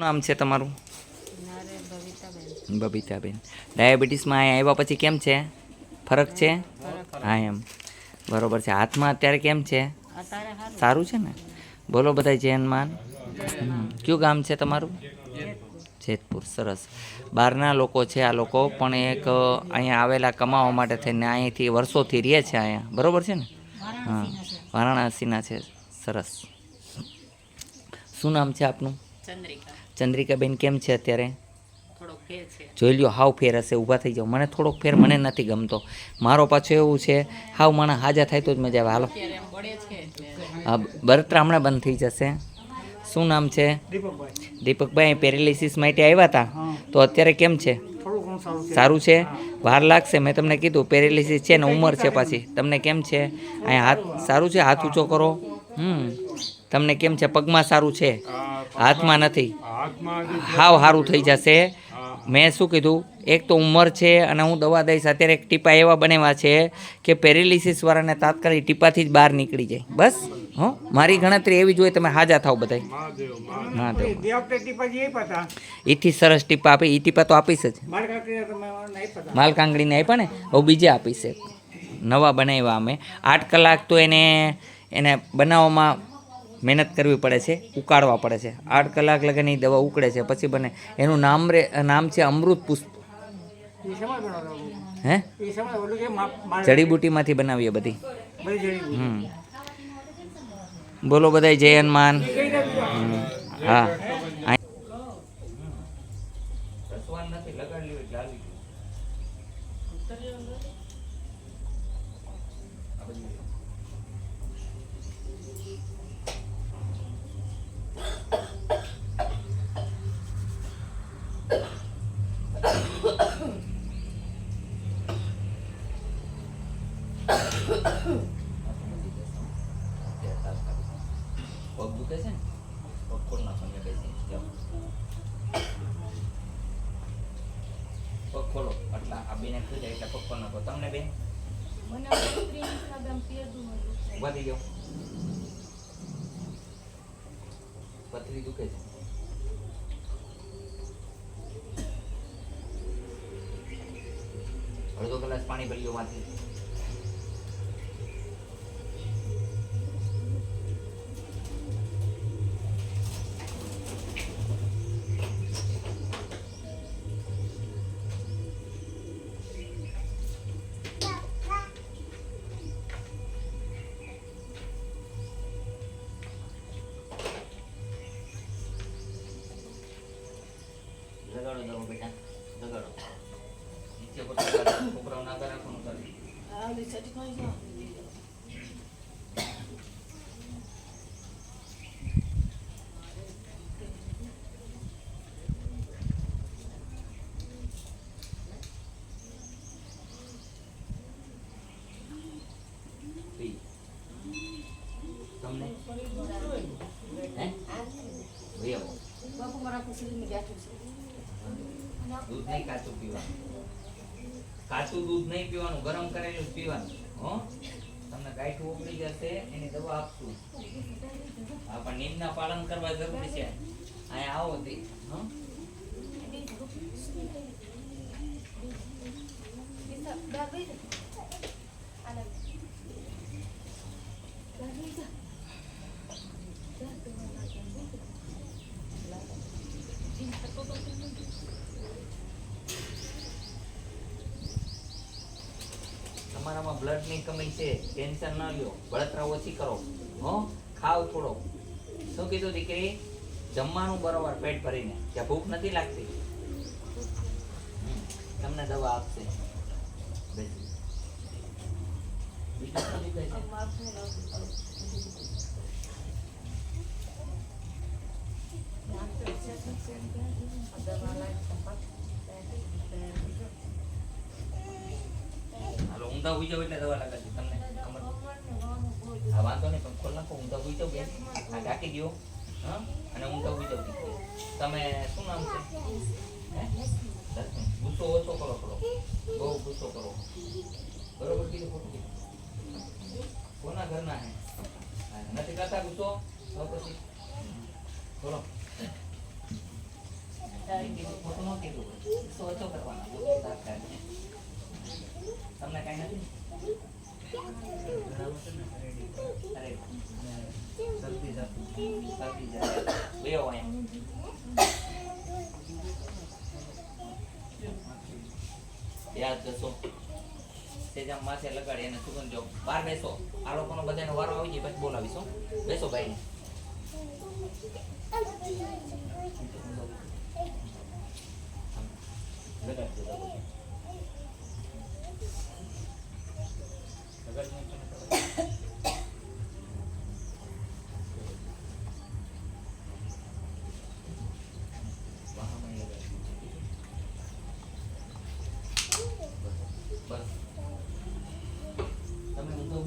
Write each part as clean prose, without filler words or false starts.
નામ છે તમારું? બબીતાબેન. ડાયાબિટીસમાં અહીંયા આવ્યા પછી કેમ છે? ફરક છે? હા એમ બરોબર છે. હાથમાં અત્યારે કેમ છે? સારું છે ને? બોલો બધા જૈનમાન. કયું ગામ છે તમારું? જેતપુર. સરસ. બહારના લોકો છે આ લોકો, પણ એક અહીંયા આવેલા કમાવા માટે થઈને અહીંથી વર્ષોથી રહે છે અહીંયા, બરોબર છે ને? હા, વારાણસીના છે. સરસ. શું નામ છે આપનું? ચંદ્રિકાબેન. કેમ છે અત્યારે? જોઈ લ્યો, હાવ ફેર હશે. ઊભા થઈ જાઓ. મને થોડોક ફેર મને નથી ગમતો. મારો પાછો એવું છે, હાવ માણસ હાજા થાય તો જ મજા આવે. હાલો, હા, બળતરા હમણાં બંધ થઈ જશે. શું નામ છે? દીપકભાઈ. પેરેલિસિસ માટે આવ્યા હતા, તો અત્યારે કેમ છે? સારું છે? વાર લાગશે. મેં તમને કીધું પેરેલિસિસ છે ને ઉંમર છે પાછી. તમને કેમ છે? અહીંયા હાથ સારું છે? હાથ ઊંચો કરો. તમને કેમ છે? પગમાં સારું છે, હાથમાં નથી. હાવ સારું થઈ જશે. મેં શું કીધું, એક તો ઉંમર છે અને હું દવા દઈશ. અત્યારે એક ટીપા એવા બનાવ્યા છે કે પેરેલિસિસવાળાને તાત્કાલિક ટીપાથી જ બહાર નીકળી જાય. બસ હો, મારી ગણતરી એવી જ હોય. તમે હાજા થાવ બધા. એથી સરસ ટીપા આપી. એ ટીપા તો આપીશ જ. માલ કાંગડીને આપ્યા ને, હવે બીજે આપીશ. નવા બનાવ્યા અમે. 8 કલાક તો એને બનાવવામાં મહેનત કરવી પડે છે, ઉકાળવા પડે છે. 8 કલાક લગીની દવા ઉકળે છે, પછી બને. એનું નામ છે અમૃત પુષ્પ. હે, જડીબુટીમાંથી બનાવીએ બધી. બોલો બધા જય હનુમાન. હા, પગ દુખે છે ને, પગ ખોલ નાખો. પગ ખોલો. આટલા આ બેને થઈ જાય એટલે પગ ખોલ નાખો. તમને બેન ઉભા થઈ જાઓ. પથરી દુખે છે. અડધો ગ્લાસ પાણી ભરી લો માંથી. લગાડો દો બેટા, લગાડો. નીચે પર છોકરાઓ ના કરે રાખવાનું કરે. તમને હે ભૈયા બાપુ મારા કુસરી બેઠું છે. દૂધ નહીં કાચું પીવાનું. કાચું દૂધ નહીં પીવાનું, ગરમ કરેલું પીવાનું. હો, તમને ગાંઠું ઉકળી જશે, એની દવા આપશું. હા, પણ નિયમના પાલન કરવા જરૂરી છે. અહીંયા આવો તે. હા, તમારામાં બ્લડની કમી છે, ટેન્શન ન લ્યો. બળતરા ઓછી કરો. હો, ખાવ થોડો. શું કીધું દીકરી? જમવાનું બરોબર પેટ ભરીને. ત્યાં ભૂખ નથી લાગતી? તમને દવા આપશે. ઊંધા હોઈ જાવ એટલે દવા લાગે તમને ખબર. હા, વાંધો નહીં, પણ ખોલ નાખો. ઊંધા હોઈ જાવ બેન, આ ઢાંકી દો. હા, અને ઊંધા હોઈ જાવ. તમે શું નામ છે? હે, ગુસ્સો ઓછો કરો થોડો. બહુ ગુસ્સો કરો. બરોબર કીધું ખોટું કીધું? કોના ઘરના હે? નથી કરતા ગુસ્સો? તો પછી બોલો. ખોટું ન કીધું હોય. સો ઓછો કરવાનો તાત્કાલિક. તમને કાંઈ નથી અરે શરદી જાય બેહો અહીંયા યાદ કરશો તેજામ માથે લગાડી અને સુગંધ જો બહાર બેસો આ લોકોનો બધાનો વારો આવી જાય પછી બોલાવીશું બેસો ભાઈ બસ તમે ઊંધો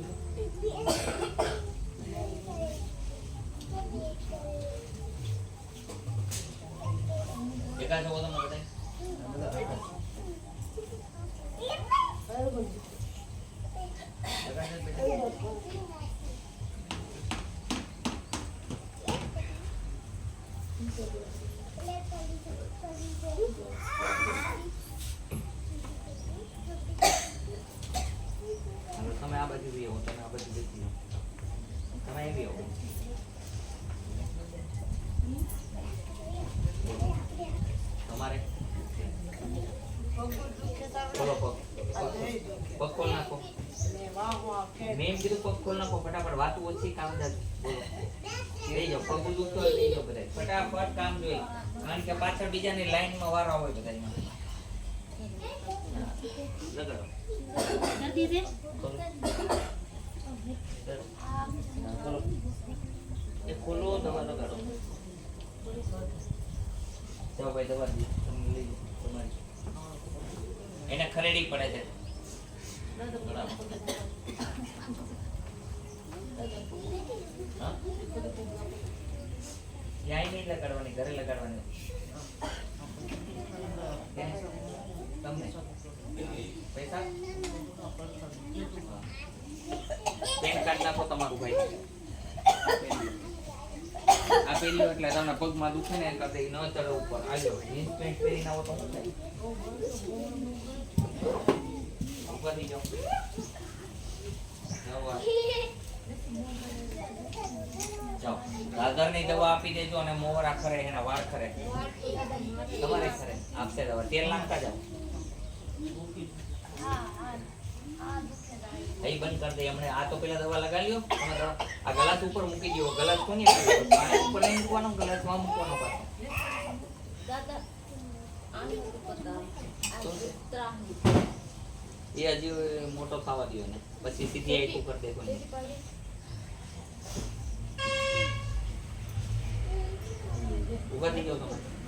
એકા છો તમે બધા તમે આ બાજુ બી આવો તમે આ બાજુ બેસી જાઓ તમે એવી આવો તમારે ખોલો પગ ખોલ નાખો મેં એમ કીધું પગ ખોલ નાખો ફટાફટ વાતું ઓછી કામ જાય બોલો લઈ જાઓ પગ દુખતો હોય લઈ જાઓ બધા ફટાફટ કામ જોઈએ કારણ કે પાછળ બીજાની લાઈનમાં વારો હોય બધા લગાડો એ ખોલો દવા લગાડો જાઓ ભાઈ દવા દી તમે લઈ તમારી એને ખરેડી પડે છે ક્યાંય નહીં લગાડવાની ઘરે લગાડવાની તમને પૈસા પેન કાર્ડ નાખો તમારું ભાઈ આ પહેરી એટલે તમને પગમાં દુખે ને કરતા ન ચડો ઉપર આવ્યો જીન્સ પેન્ટ પહેરીને આવો તો શું થાય ઉપર થઈ જાઓ જાઓ ગાગરની દવા આપી દેજો અને મોવરા ખરે એના વાળ ખરે તમારે ખરે આપશે દવા તેલ નાખતા જાઓ અહીં બંધ કરી દે એમણે આ તો પેલા દવા લગાવી લ્યો આ ગ્લાસ ઉપર મૂકી દો ગ્લાસ કોની પાણી ઉપર નહીં મૂકવાનો ગ્લાસ માં મૂકવાનો પાછો એ હજી મોટો થવા દો ને પછી સીધી આઈટું કરી દેજો ઉભા થઈ જાઓ તમે